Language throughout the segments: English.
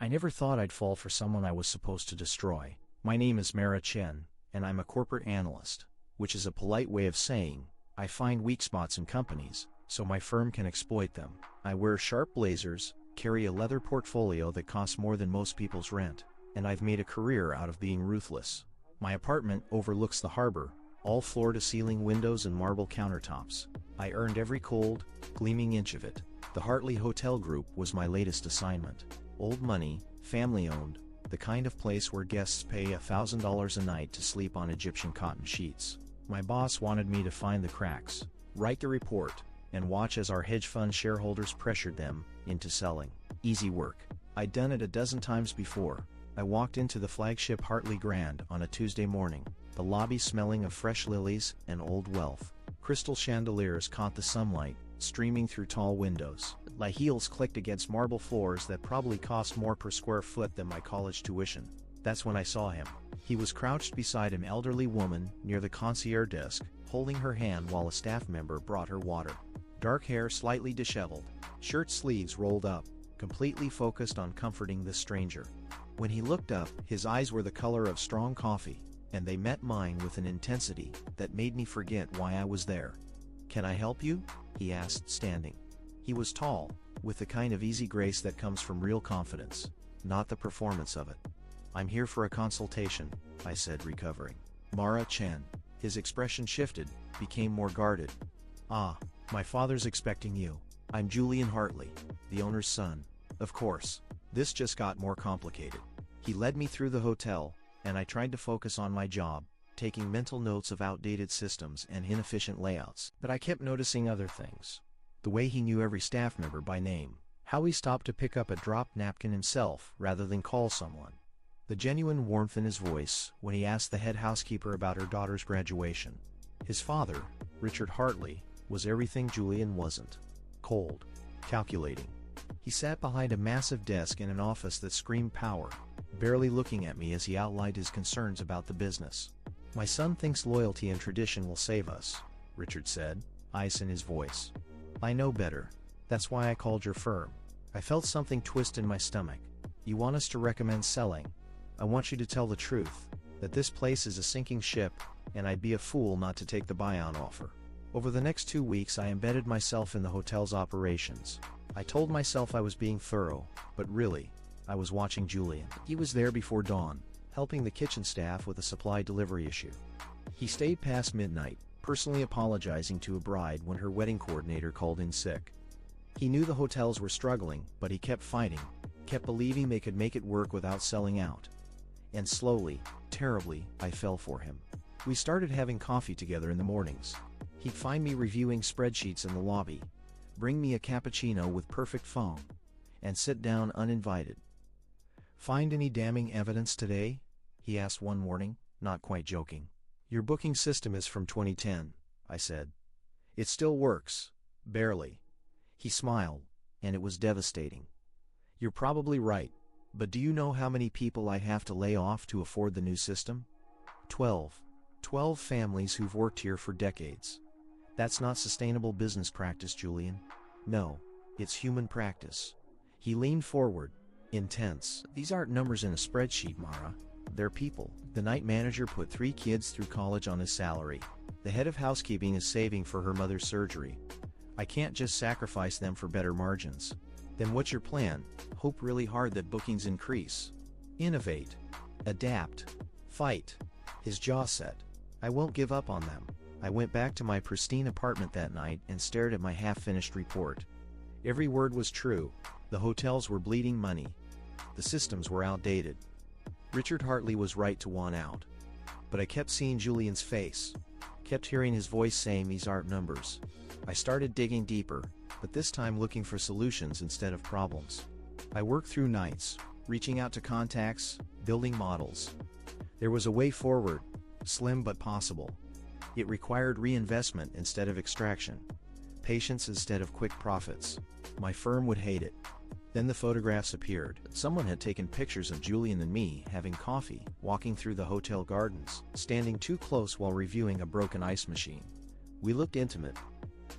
I never thought I'd fall for someone I was supposed to destroy. My name is Mara Chen, and I'm a corporate analyst, which is a polite way of saying, I find weak spots in companies, so my firm can exploit them. I wear sharp blazers, carry a leather portfolio that costs more than most people's rent, and I've made a career out of being ruthless. My apartment overlooks the harbor, all floor-to-ceiling windows and marble countertops. I earned every cold, gleaming inch of it. The Hartley Hotel Group was my latest assignment. Old money, family-owned, the kind of place where guests pay $1,000 a night to sleep on Egyptian cotton sheets. My boss wanted me to find the cracks, write the report, and watch as our hedge fund shareholders pressured them into selling. Easy work. I'd done it a dozen times before. I walked into the flagship Hartley Grand on a Tuesday morning, the lobby smelling of fresh lilies and old wealth. Crystal chandeliers caught the sunlight, streaming through tall windows. My heels clicked against marble floors that probably cost more per square foot than my college tuition. That's when I saw him. He was crouched beside an elderly woman near the concierge desk, holding her hand while a staff member brought her water. Dark hair slightly disheveled, shirt sleeves rolled up, completely focused on comforting this stranger. When he looked up, his eyes were the color of strong coffee, and they met mine with an intensity that made me forget why I was there. "Can I help you?" he asked, standing. He was tall, with the kind of easy grace that comes from real confidence, not the performance of it. "I'm here for a consultation," I said, recovering. "Mara Chen." His expression shifted, became more guarded. "Ah, my father's expecting you. I'm Julian Hartley, the owner's son." Of course. This just got more complicated. He led me through the hotel, and I tried to focus on my job, taking mental notes of outdated systems and inefficient layouts. But I kept noticing other things. The way he knew every staff member by name. How he stopped to pick up a dropped napkin himself rather than call someone. The genuine warmth in his voice when he asked the head housekeeper about her daughter's graduation. His father, Richard Hartley, was everything Julian wasn't. Cold. Calculating. He sat behind a massive desk in an office that screamed power, barely looking at me as he outlined his concerns about the business. "My son thinks loyalty and tradition will save us," Richard said, ice in his voice. "I know better. That's why I called your firm." I felt something twist in my stomach. "You want us to recommend selling? I want you to tell the truth, that this place is a sinking ship, and I'd be a fool not to take the buyout offer." Over the next 2 weeks I embedded myself in the hotel's operations. I told myself I was being thorough, but really, I was watching Julian. He was there before dawn, helping the kitchen staff with a supply delivery issue. He stayed past midnight, personally apologizing to a bride when her wedding coordinator called in sick. He knew the hotels were struggling, but he kept fighting, kept believing they could make it work without selling out. And slowly, terribly, I fell for him. We started having coffee together in the mornings. He'd find me reviewing spreadsheets in the lobby, bring me a cappuccino with perfect foam, and sit down uninvited. "Find any damning evidence today?" he asked one morning, not quite joking. "Your booking system is from 2010, I said. "It still works. Barely." He smiled, and it was devastating. "You're probably right, but do you know how many people I'd have to lay off to afford the new system? 12. 12 families who've worked here for decades. That's not sustainable business practice, Julian. No, it's human practice." He leaned forward, intense. "These aren't numbers in a spreadsheet, Mara. They're people." The night manager put 3 kids through college on his salary. The head of housekeeping is saving for her mother's surgery. I can't just sacrifice them for better margins. "Then what's your plan?" "Hope really hard that bookings increase. Innovate. Adapt. Fight." His jaw set. "I won't give up on them." I went back to my pristine apartment that night and stared at my half-finished report. Every word was true. The hotels were bleeding money. The systems were outdated. Richard Hartley was right to want out. But I kept seeing Julian's face, kept hearing his voice saying these aren't numbers. I started digging deeper, but this time looking for solutions instead of problems. I worked through nights, reaching out to contacts, building models. There was a way forward, slim but possible. It required reinvestment instead of extraction, patience instead of quick profits. My firm would hate it. Then the photographs appeared. Someone had taken pictures of Julian and me having coffee, walking through the hotel gardens, standing too close while reviewing a broken ice machine. We looked intimate.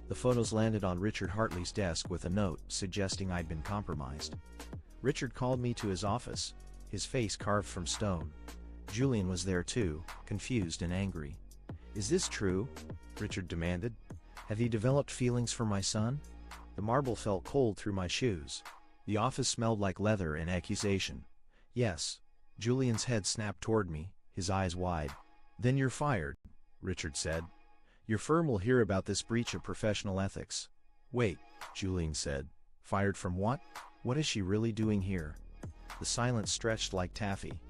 The photos landed on Richard Hartley's desk with a note suggesting I'd been compromised. Richard called me to his office, his face carved from stone. Julian was there too, confused and angry. "Is this true?" Richard demanded. "Have you developed feelings for my son?" The marble felt cold through my shoes. The office smelled like leather and accusation. "Yes." Julian's head snapped toward me, his eyes wide. "Then you're fired," Richard said. "Your firm will hear about this breach of professional ethics." "Wait," Julian said. "Fired from what? What is she really doing here?" The silence stretched like taffy.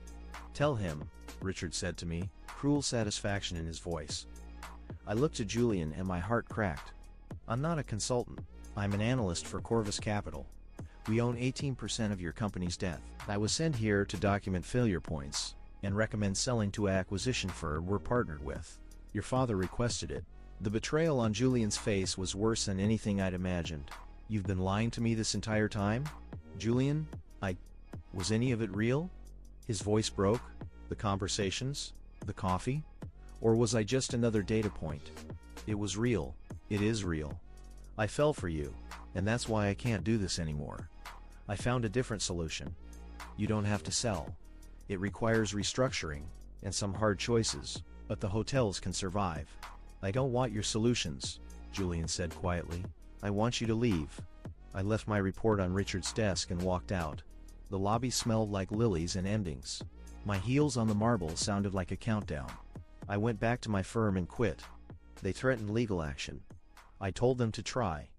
"Tell him," Richard said to me, cruel satisfaction in his voice. I looked at Julian and my heart cracked. "I'm not a consultant. I'm an analyst for Corvus Capital. We own 18% of your company's debt. I was sent here to document failure points and recommend selling to an acquisition firm we're partnered with. Your father requested it." The betrayal on Julian's face was worse than anything I'd imagined. "You've been lying to me this entire time?" "Julian, was any of it real?" His voice broke. "The conversations? The coffee? Or was I just another data point?" "It was real. It is real. I fell for you, and that's why I can't do this anymore. I found a different solution. You don't have to sell. It requires restructuring and some hard choices, but the hotels can survive." "I don't want your solutions," Julian said quietly. "I want you to leave." I left my report on Richard's desk and walked out. The lobby smelled like lilies and endings. My heels on the marble sounded like a countdown. I went back to my firm and quit. They threatened legal action. I told them to try.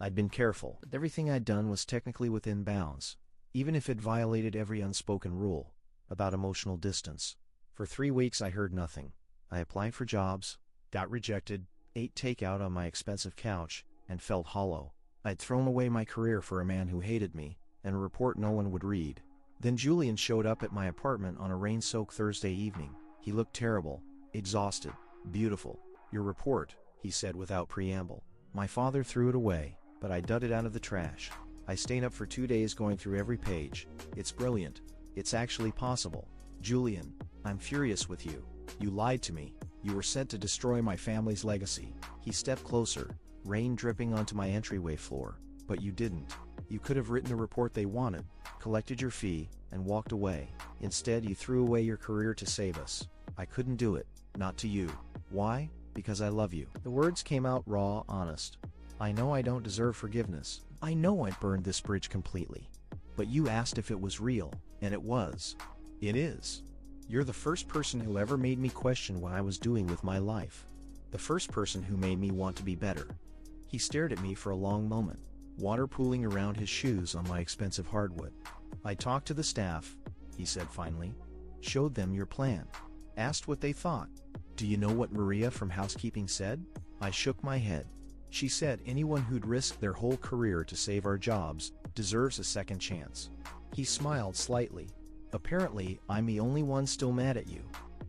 I'd been careful. Everything I'd done was technically within bounds, even if it violated every unspoken rule about emotional distance. For 3 weeks I heard nothing. I applied for jobs, got rejected, ate takeout on my expensive couch, and felt hollow. I'd thrown away my career for a man who hated me, and a report no one would read. Then Julian showed up at my apartment on a rain-soaked Thursday evening. He looked terrible, exhausted, beautiful. "Your report," he said without preamble. My father threw it away, but I dug it out of the trash. I stayed up for 2 days going through every page. "It's brilliant. It's actually possible. Julian, I'm furious with you. You lied to me. You were sent to destroy my family's legacy." He stepped closer, rain dripping onto my entryway floor. "But you didn't. You could have written the report they wanted, collected your fee, and walked away. Instead, you threw away your career to save us. I couldn't do it. Not to you. Why? Because I love you." The words came out raw, honest. "I know I don't deserve forgiveness. I know I burned this bridge completely. But you asked if it was real, and it was. It is. You're the first person who ever made me question what I was doing with my life. The first person who made me want to be better." He stared at me for a long moment, water pooling around his shoes on my expensive hardwood. "I talked to the staff," he said finally. "Showed them your plan. Asked what they thought. Do you know what Maria from housekeeping said?" I shook my head. "She said anyone who'd risk their whole career to save our jobs deserves a second chance." He smiled slightly. "Apparently, I'm the only one still mad at you.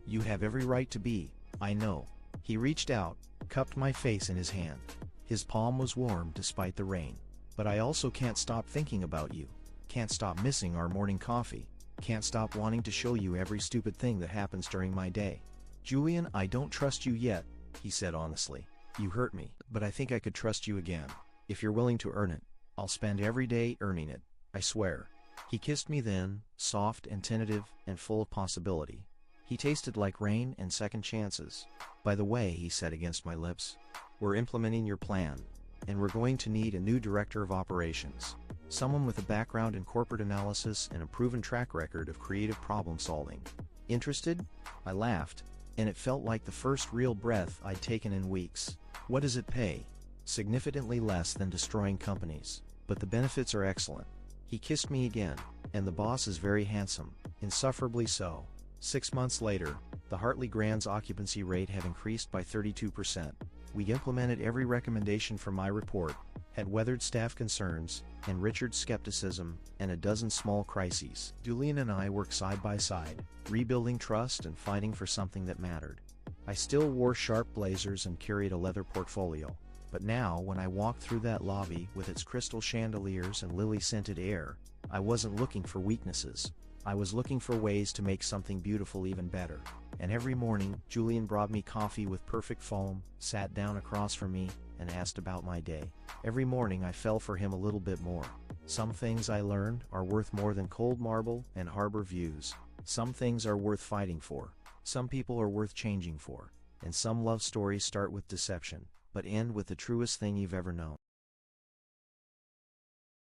You have every right to be, I know." He reached out, cupped my face in his hand. His palm was warm despite the rain. "But I also can't stop thinking about you. Can't stop missing our morning coffee. Can't stop wanting to show you every stupid thing that happens during my day." "Julian, I don't trust you yet," he said honestly. "You hurt me, but I think I could trust you again. If you're willing to earn it, I'll spend every day earning it. I swear." He kissed me then, soft and tentative and full of possibility. He tasted like rain and second chances. "By the way," he said against my lips, "we're implementing your plan, and we're going to need a new director of operations. Someone with a background in corporate analysis and a proven track record of creative problem solving. Interested?" I laughed, and it felt like the first real breath I'd taken in weeks. "What does it pay?" "Significantly less than destroying companies, but the benefits are excellent." He kissed me again. "And the boss is very handsome, insufferably so." 6 months later, the Hartley Grand's occupancy rate had increased by 32%. We implemented every recommendation from my report, had weathered staff concerns, and Richard's skepticism, and a dozen small crises. Julian and I worked side by side, rebuilding trust and fighting for something that mattered. I still wore sharp blazers and carried a leather portfolio. But now, when I walked through that lobby with its crystal chandeliers and lily-scented air, I wasn't looking for weaknesses. I was looking for ways to make something beautiful even better. And every morning, Julian brought me coffee with perfect foam, sat down across from me, and asked about my day. Every morning I fell for him a little bit more. Some things I learned are worth more than cold marble and harbor views. Some things are worth fighting for. Some people are worth changing for. And some love stories start with deception, but end with the truest thing you've ever known.